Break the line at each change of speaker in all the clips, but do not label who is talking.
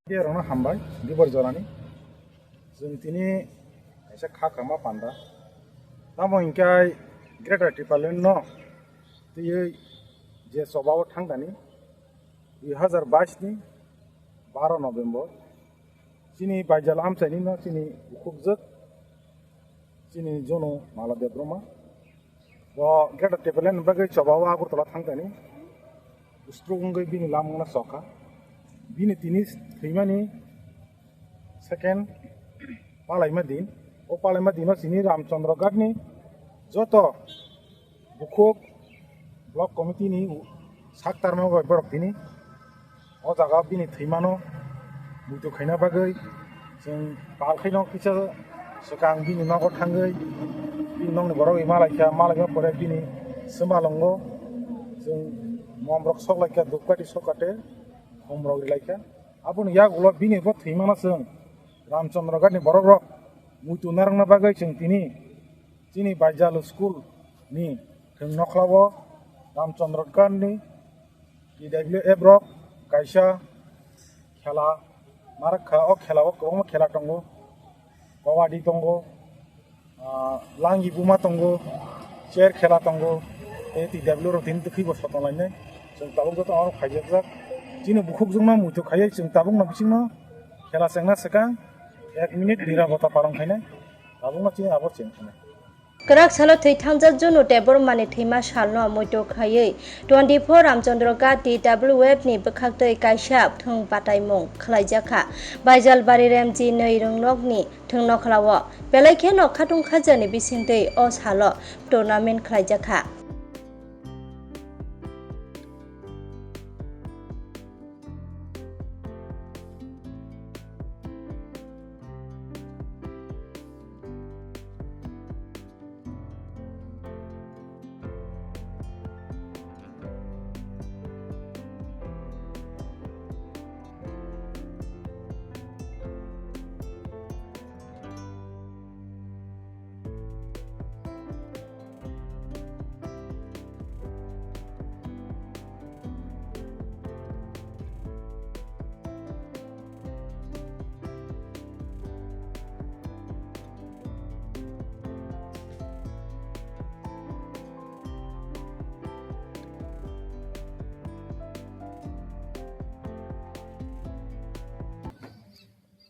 Dia orang hambai di berjalan ini saya kakak ma panda. Namun ingkai Greater Tipalen no, dia je sobawa thang tani 2022 ni 12 November. Sini bajal am sini no sini ukubzat sini Jhonu malah dia Bwrwi. Wah Greater Tipalen bagai sobawa aku telah thang tani. Ustrungai bini lamung na soka. Bini tinis Thwimani second Batailaikha din. O Batailaikha din sini Ramchandra ni Joto Bukuk Block Committee ni Saktar mau berok ini. O jaga bini Thwimano butuh kena bagai. Jeng Batailaikha kita sekarang bini nagot tanggai. Bini nong Bwrwi Batailaikha pada bini semalongo. Jeng Momrok sok lagi dukati sokate. Homrok Batailaikha. Apun ya ulah bini buat Thwimana seng. Ramchandra ni borok mutu narang na bagai jeng Tini Bajalo School ni Jeng Noklawo Ramchandra ni IWF Brok Kaisa Khela Marakha o Khela o Kong Khela Tongo Kawadi Tongo Langi Buma Tongo Chair Khela Tongo IWF ro tin tukhi bo sotong lainai jeng tabung to aro khaijak Tini bukuk jengma mutu khayai jeng tabung na bisingno Khela sengna sekang 1 minute nirabota parang khainai tabung na tini abor jeng khainai
Kerak salo thui thangjak Jhonu Bwrwi thima salno moito khayei 24 Ramchandra TWF ni bwkhaktei kaisa thung Bataimung khlaijaka Baijal bari remji nei rungnok ni thungno khlawo Batailaikha no khatung khajani bisingtei o salo tournament khlaijaka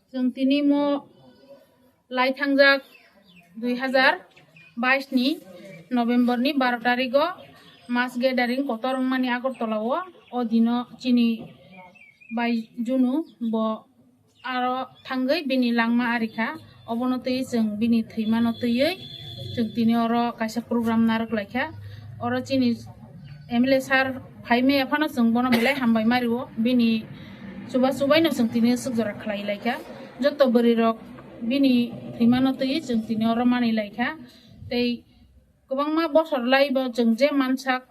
Jeng tini mo lai thangjak 2022 ni November ni 12 tariko mas gathering kotorong mani Agartalao o dino chini bai Jhonu bo aro thangai bini langma arikha obono tei jeng bini Thwimano tei jeng tini oro kaisa program naroklaikha oro chini MLA sar phaime aphano jeng bono belai hambai mario bini subai no jeng tini sugjora khlai laikha joto bari rok bini Thwimano tei jeng tini oro mani laikha tei kobangma bosor laibo jeng je mansak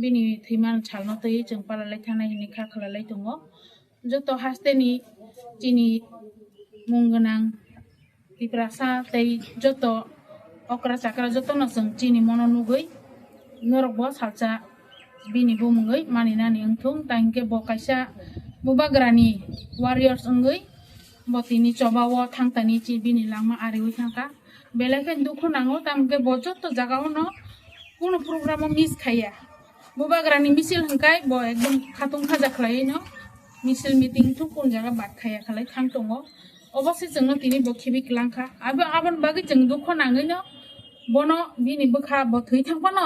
bini Thwimani salno tei jeng Batailaikha nai ni kha khlalai tongo joto hasteni chini munggonang tiprasa tei joto okra chakra joto no jeng chini mono nugui norok bo salcha bini bumungui maninani engthung taingke bo kaisa bubagrani warriors ongui botini chobao thangtani chi bini langma ariwi thangka Batailaikha dukhu nango tamke bo joto jagao no কোনো program miss khaya bubagrani misil hangkai bo ekdom khatung khaja khlai no misil meeting tu kun jaga bat khaya khalai thang tongo obose jengno tini bo khibi klangkha aban bagi jeng dukho nangai no bono bini bukha bo thui thangpa no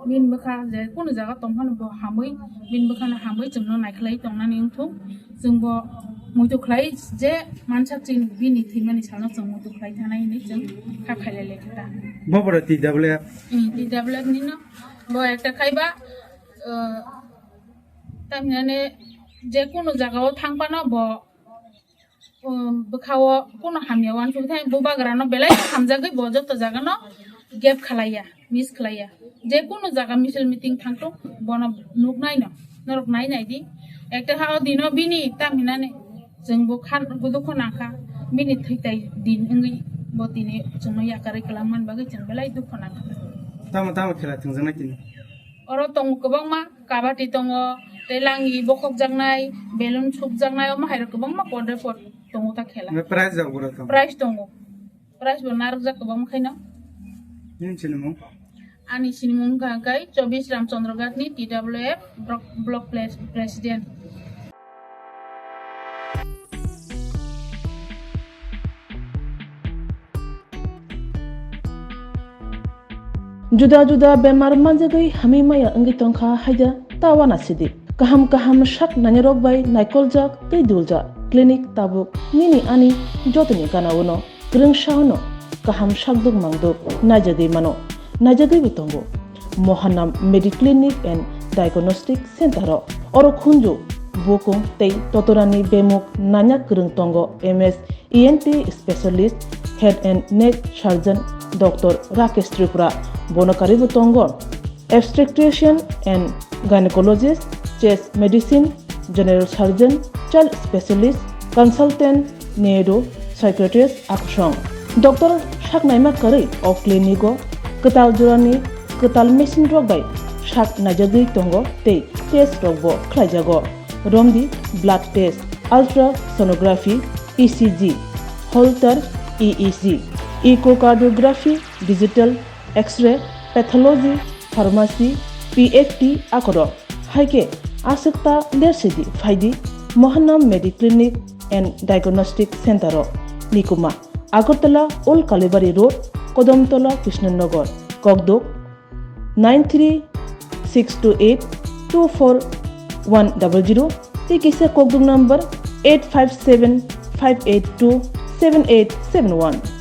bin bukha je কোনো jaga tongphano bo hamui bin bukha na hamui jengno naikhlai tongnani ungthung jeng bo mutu khlai je mansak chin bini Thwimani salno jeng mutu khlai thanai ni jeng kha khailai lekta
Bapara TWF
TWF ni no bo ekta khaiba tamnane je কোনো জায়গাও থাংপানো ব বখাও কোনো হামিয়াওয়ান সুবিধা বুবাগ্রানো বেলাই হামজাগৈ ব যত জায়গানো gap খালাইয়া miss খালাইয়া যে কোনো জায়গা মিছিল মিটিং থাংতো বন নুকনাই ন নরক নাই নাইদি একটা হাও দিনো বিনি তামিনানে जोंबो खान गुदुखो नाखा बिनि थैताय दिन ओंगै बतिने जोंनो याकारै खालाममान बागै जों बेलाय दुखो नाखा
tama खेला थोंजों नायदिनो
अरो तं गोबां मा kabati tongo telangi bokok jangnai belun suk jangnai o mahai rok bang ma porde pot tongo ta khela
price jak bura tam
price tongo price bo narok jak bang khaina
nin sinimung
ani sinimung ka kai 24 Ramchandra Gatni TWF block president
Juda bemar manjagai hami maya angi tongkha haida tawana sidi kaham shak nanyarok bai naikolja tei dulja clinic tabuk nini ani jotoni kanawuno greng shauno kaham shakduk mangduk najagai mano najagai bitongo Mohanam Mediclinic and Diagnostic Center oro khunju bokong tei totorani bemuk nanya krung tongo MS ENT specialist head and neck surgeon Dr. Rakesh Tripura Bonakari Butongo, obstetrician and gynecologist, chest medicine, general surgeon, child specialist, consultant, neuro, psychiatrist, Akshong. Dr. Shaknaima Kari of Clinico, Katal Jurani, Katal Machine Drug by Shak Najagi Tongo, Te, Test Rogbo, Klajago, Romdi, blood test, ultrasonography, ECG, Holter, EEC, echocardiography, digital, X-ray, pathology, pharmacy, PFT akoro. Haike asukta lersidi faidi Mohanam Mediclinic and Diagnostic Center Nikuma Agartala Old Kalibari Road Kodamtola Krishnanagar Kogdok 93-628-24100 Tikisa Kogdok number 857-582-7871